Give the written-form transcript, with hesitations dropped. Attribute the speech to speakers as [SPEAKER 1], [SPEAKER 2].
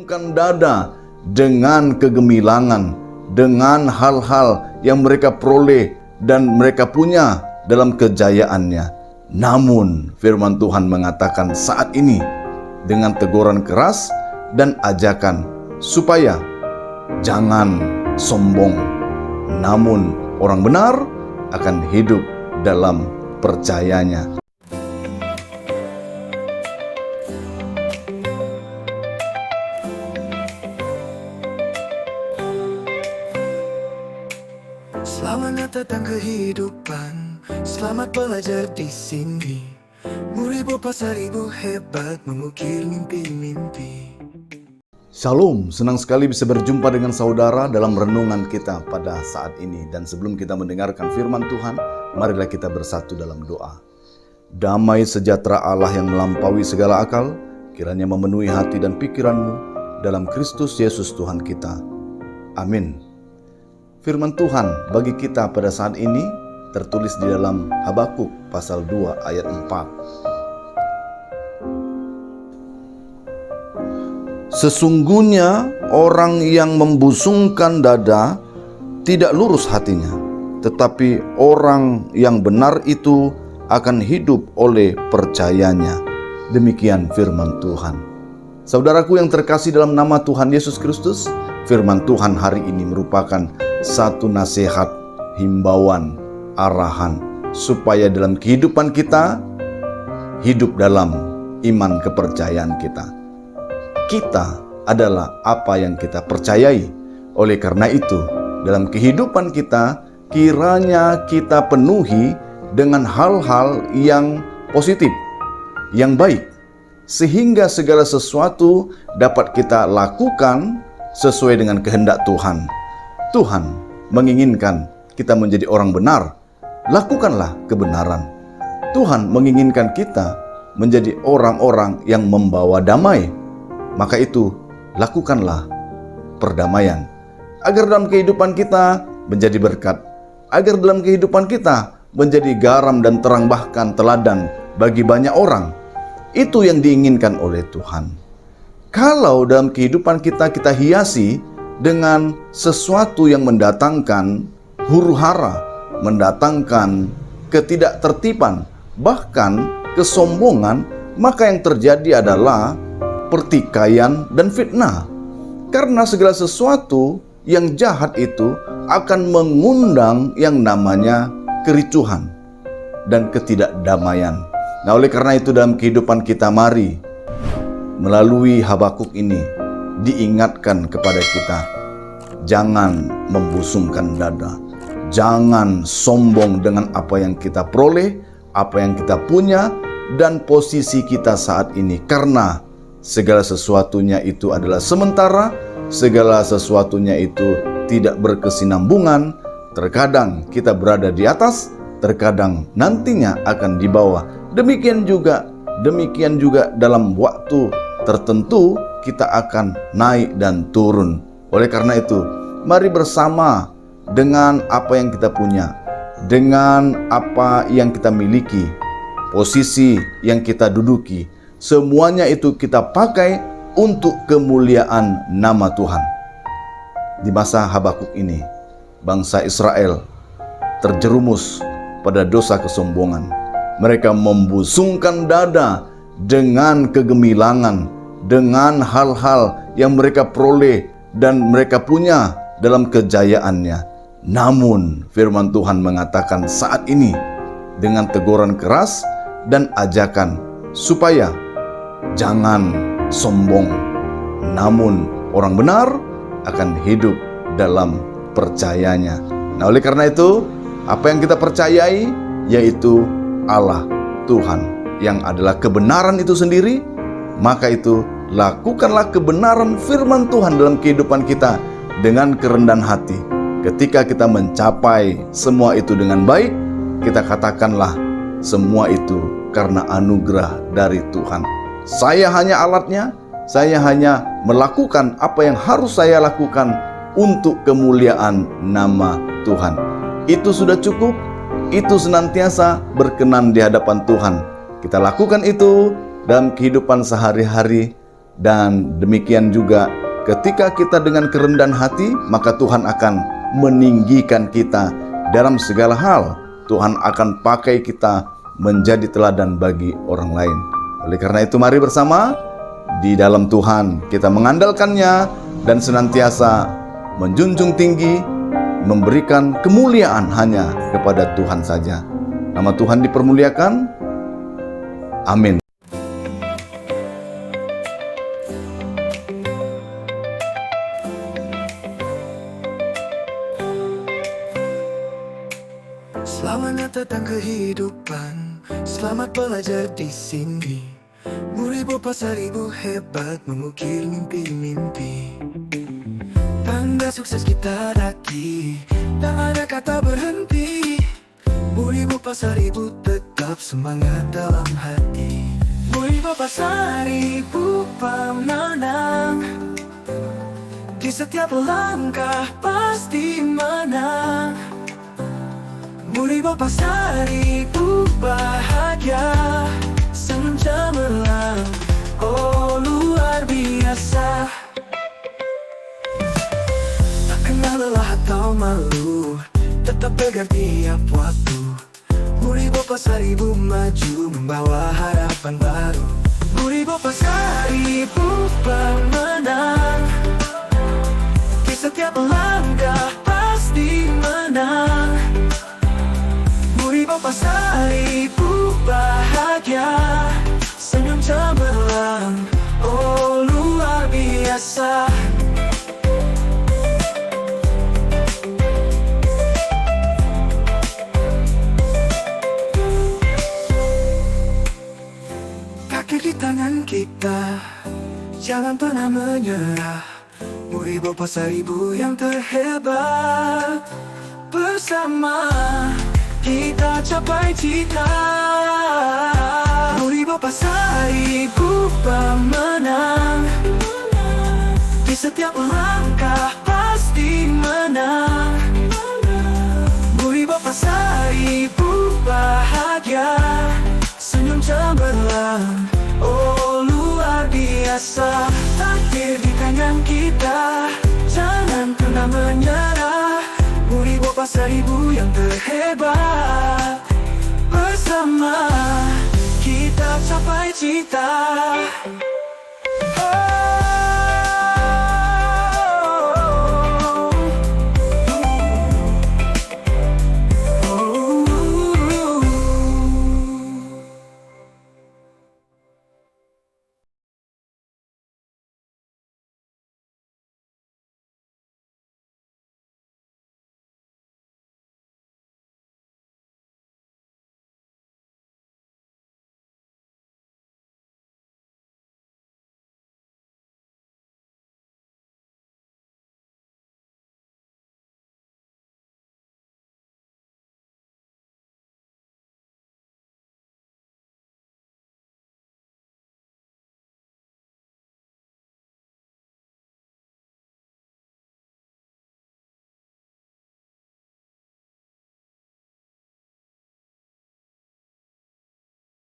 [SPEAKER 1] membusungkan dada dengan kegemilangan, dengan hal-hal yang mereka peroleh dan mereka punya dalam kejayaannya. Namun firman Tuhan mengatakan saat ini dengan teguran keras dan ajakan supaya jangan sombong, namun orang benar akan hidup dalam percayanya.
[SPEAKER 2] Selamat datang kehidupan, selamat belajar di sini. Beribu pasar ibu hebat mengukir mimpi-mimpi.
[SPEAKER 1] Shalom, senang sekali bisa berjumpa dengan saudara dalam renungan kita pada saat ini. Dan sebelum kita mendengarkan firman Tuhan, marilah kita bersatu dalam doa. Damai sejahtera Allah yang melampaui segala akal, kiranya memenuhi hati dan pikiranmu dalam Kristus Yesus Tuhan kita. Amin. Firman Tuhan bagi kita pada saat ini tertulis di dalam Habakuk pasal 2 ayat 4. Sesungguhnya orang yang membusungkan dada tidak lurus hatinya, tetapi orang yang benar itu akan hidup oleh percayanya. Demikian firman Tuhan. Saudaraku yang terkasih dalam nama Tuhan Yesus Kristus, firman Tuhan hari ini merupakan satu nasihat, himbauan, arahan supaya dalam kehidupan kita hidup dalam iman kepercayaan kita. Kita adalah apa yang kita percayai. Oleh karena itu, dalam kehidupan kita kiranya kita penuhi dengan hal-hal yang positif, yang baik, sehingga segala sesuatu dapat kita lakukan sesuai dengan kehendak Tuhan. Tuhan menginginkan kita menjadi orang benar, lakukanlah kebenaran. Tuhan menginginkan kita menjadi orang-orang yang membawa damai, maka itu lakukanlah perdamaian. Agar dalam kehidupan kita menjadi berkat, agar dalam kehidupan kita menjadi garam dan terang bahkan teladan bagi banyak orang. Itu yang diinginkan oleh Tuhan. Kalau dalam kehidupan kita hiasi dengan sesuatu yang mendatangkan huru-hara, mendatangkan ketidaktertiban, bahkan kesombongan, maka yang terjadi adalah pertikaian dan fitnah. Karena segala sesuatu yang jahat itu akan mengundang yang namanya kericuhan dan ketidakdamaian. Nah, oleh karena itu dalam kehidupan kita mari melalui Habakuk ini diingatkan kepada kita, jangan membusungkan dada, jangan sombong dengan apa yang kita peroleh, apa yang kita punya, dan posisi kita saat ini. Karena segala sesuatunya itu adalah sementara, segala sesuatunya itu tidak berkesinambungan. Terkadang kita berada di atas, terkadang nantinya akan di bawah. Demikian juga dalam waktu tertentu kita akan naik dan turun. Oleh karena itu, mari bersama dengan apa yang kita punya, dengan apa yang kita miliki, posisi yang kita duduki, semuanya itu kita pakai untuk kemuliaan nama Tuhan. Di masa Habakuk ini, bangsa Israel terjerumus pada dosa kesombongan. Mereka membusungkan dada dengan kegemilangan, dengan hal-hal yang mereka peroleh dan mereka punya dalam kejayaannya. Namun firman Tuhan mengatakan saat ini dengan teguran keras dan ajakan supaya jangan sombong, namun orang benar akan hidup dalam percayanya. Nah, oleh karena itu, apa yang kita percayai yaitu Allah, Tuhan yang adalah kebenaran itu sendiri. Maka itu lakukanlah kebenaran firman Tuhan dalam kehidupan kita dengan kerendahan hati. Ketika kita mencapai semua itu dengan baik, kita katakanlah semua itu karena anugerah dari Tuhan. Saya hanya alatnya, saya hanya melakukan apa yang harus saya lakukan untuk kemuliaan nama Tuhan. Itu sudah cukup, itu senantiasa berkenan di hadapan Tuhan. Kita lakukan itu dalam kehidupan sehari-hari, Dan demikian juga ketika kita dengan kerendahan hati, maka Tuhan akan meninggikan kita dalam segala hal. Tuhan akan pakai kita menjadi teladan bagi orang lain. Oleh karena itu mari bersama di dalam Tuhan kita mengandalkannya dan senantiasa menjunjung tinggi, memberikan kemuliaan hanya kepada Tuhan saja. Nama Tuhan dipermuliakan. Amin.
[SPEAKER 2] Selamat datang kehidupan, selamat belajar di sini. Beribu pasar ribu hebat mengukir mimpi-mimpi. Tanda sukses kita lagi, tak ada kata berhenti. Beribu pasar ribu tetap semangat dalam hati. Beribu pasar ribu pemenang, di setiap langkah pasti menang. Beribu pasar ribu bahagia, senyum cemerlang, oh luar biasa. Tak kenal lelah atau malu, tetap tegar tiap waktu. Beribu pasar ribu maju, membawa harapan baru. Beribu pasar ribu pemenang, di setiap langkah pasti menang. Beribu pasar ribu bahagia, senyum cemerlang, oh luar biasa. Kaki di tangan kita, jangan pernah menyerah. Beribu pasar ribu yang terhebat, bersama kita capai cita. Beribu pasar ribu pemenang, di setiap langkah pasti menang. Beribu pasar ribu bahagia, senyum cemerlang, oh luar biasa. Takdir di tangan kita, jangan pernah menyerah. Beribu pasar ribu yang terhebat, bersama kita capai cita. Oh.